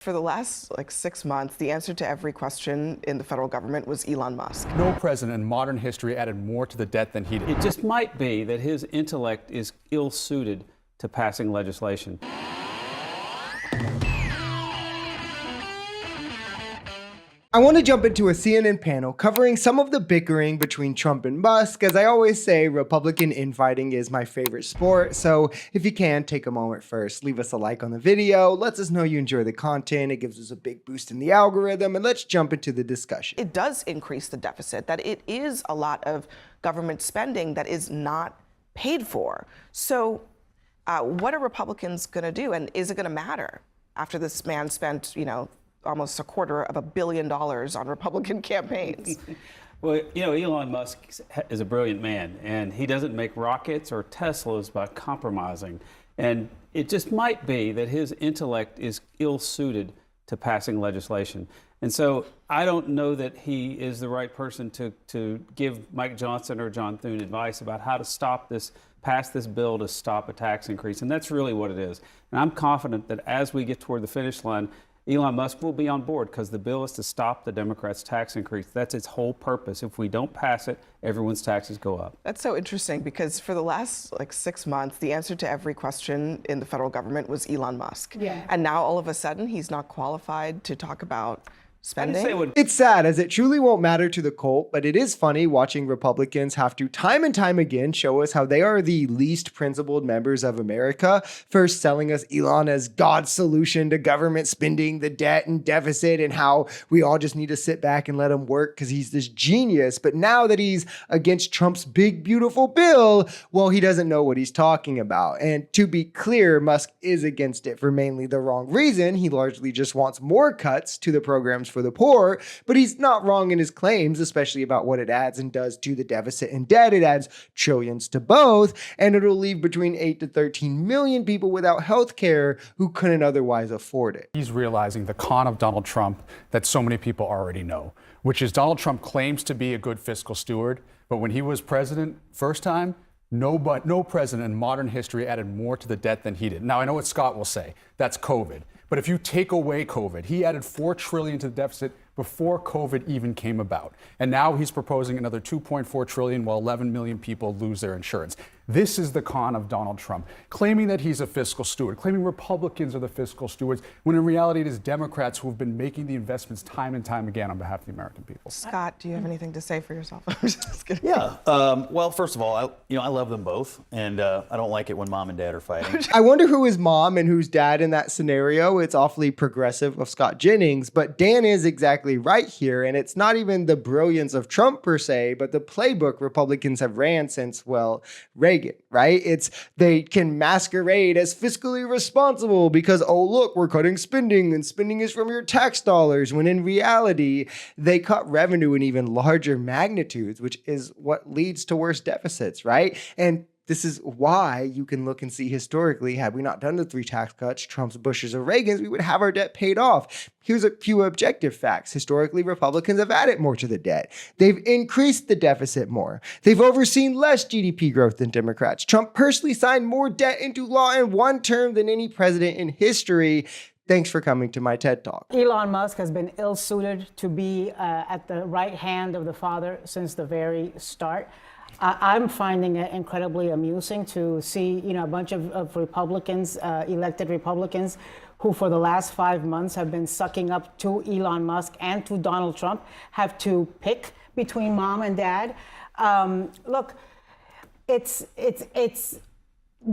For the last 6 months, the answer to every question in the federal government was Elon Musk. No president in modern history added more to the debt than he did. It just might be that his intellect is ill-suited to passing legislation. I want to jump into a CNN panel covering some of the bickering between Trump and Musk. As I always say, Republican infighting is my favorite sport. So if you can, take a moment first, leave us a like on the video, lets us know you enjoy the content, it gives us a big boost in the algorithm, and let's jump into the discussion. It does increase the deficit, that it is a lot of government spending that is not paid for. So what are Republicans going to do? And is it going to matter after this man spent, almost $250 million on Republican campaigns? Well, Elon Musk is a brilliant man, and he doesn't make rockets or Teslas by compromising. And it just might be that his intellect is ill-suited to passing legislation. And so I don't know that he is the right person to give Mike Johnson or John Thune advice about how to pass this bill to stop a tax increase. And that's really what it is. And I'm confident that as we get toward the finish line, Elon Musk will be on board because the bill is to stop the Democrats' tax increase. That's its whole purpose. If we don't pass it, everyone's taxes go up. That's so interesting because for the last 6 months, the answer to every question in the federal government was Elon Musk. Yeah. And now all of a sudden, he's not qualified to talk about spending. It's sad, as it truly won't matter to the cult, but it is funny watching Republicans have to time and time again show us how they are the least principled members of America, first selling us Elon as God's solution to government spending, the debt and deficit, and how we all just need to sit back and let him work because he's this genius. But now that he's against Trump's big, beautiful bill, well, he doesn't know what he's talking about. And to be clear, Musk is against it for mainly the wrong reason. He largely just wants more cuts to the programs for the poor, but he's not wrong in his claims, especially about what it adds and does to the deficit and debt. It adds trillions to both, and it'll leave between 8 to 13 million people without health care who couldn't otherwise afford it. He's realizing the con of Donald Trump that so many people already know, which is Donald Trump claims to be a good fiscal steward, but when he was president first time, no president in modern history added more to the debt than he did. Now, I know what Scott will say, that's COVID. But if you take away COVID, he added $4 trillion to the deficit before COVID even came about. And now he's proposing another $2.4 trillion while 11 million people lose their insurance. This is the con of Donald Trump, claiming that he's a fiscal steward, claiming Republicans are the fiscal stewards, when in reality it is Democrats who have been making the investments time and time again on behalf of the American people. Scott, do you have anything to say for yourself? I'm just kidding. Yeah. Well, first of all, I love them both, and I don't like it when mom and dad are fighting. I wonder who is mom and who's dad in that scenario. It's awfully progressive of Scott Jennings, but Dan is exactly right here, and it's not even the brilliance of Trump per se, but the playbook Republicans have ran since, well, Reagan, right? It's they can masquerade as fiscally responsible because, oh, look, we're cutting spending and spending is from your tax dollars, when in reality, they cut revenue in even larger magnitudes, which is what leads to worse deficits, right? And this is why you can look and see historically, had we not done the 3 tax cuts, Trump's, Bush's, or Reagan's, we would have our debt paid off. Here's a few objective facts. Historically, Republicans have added more to the debt. They've increased the deficit more. They've overseen less GDP growth than Democrats. Trump personally signed more debt into law in one term than any president in history. Thanks for coming to my TED Talk. Elon Musk has been ill-suited to be at the right hand of the father since the very start. I'm finding it incredibly amusing to see, a bunch of Republicans, elected Republicans, who for the last 5 months have been sucking up to Elon Musk and to Donald Trump, have to pick between mom and dad. Look, it's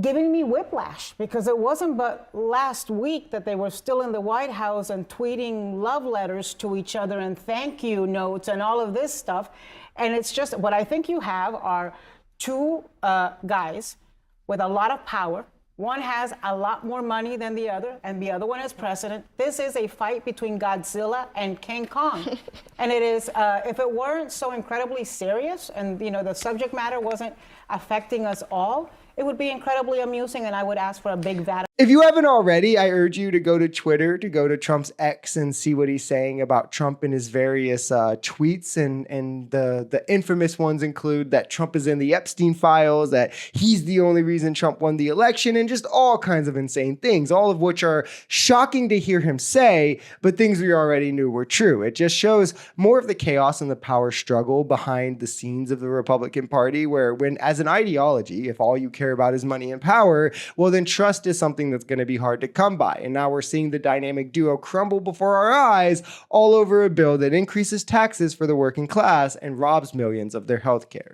giving me whiplash because it wasn't but last week that they were still in the White House and tweeting love letters to each other and thank you notes and all of this stuff. And it's just what I think you have are 2 guys with a lot of power. One has a lot more money than the other, and the other one is president. This is a fight between Godzilla and King Kong. And it is, if it weren't so incredibly serious and the subject matter wasn't affecting us all, it would be incredibly amusing, and I would ask for a big vat If you haven't already, I urge you to go to Twitter, to go to Trump's X and see what he's saying about Trump and his various tweets. And the infamous ones include that Trump is in the Epstein files, that he's the only reason Trump won the election, and just all kinds of insane things, all of which are shocking to hear him say, but things we already knew were true. It just shows more of the chaos and the power struggle behind the scenes of the Republican Party, where when, as an ideology, if all you care about is money and power, well, then trust is something that's going to be hard to come by. And now we're seeing the dynamic duo crumble before our eyes, all over a bill that increases taxes for the working class and robs millions of their health care.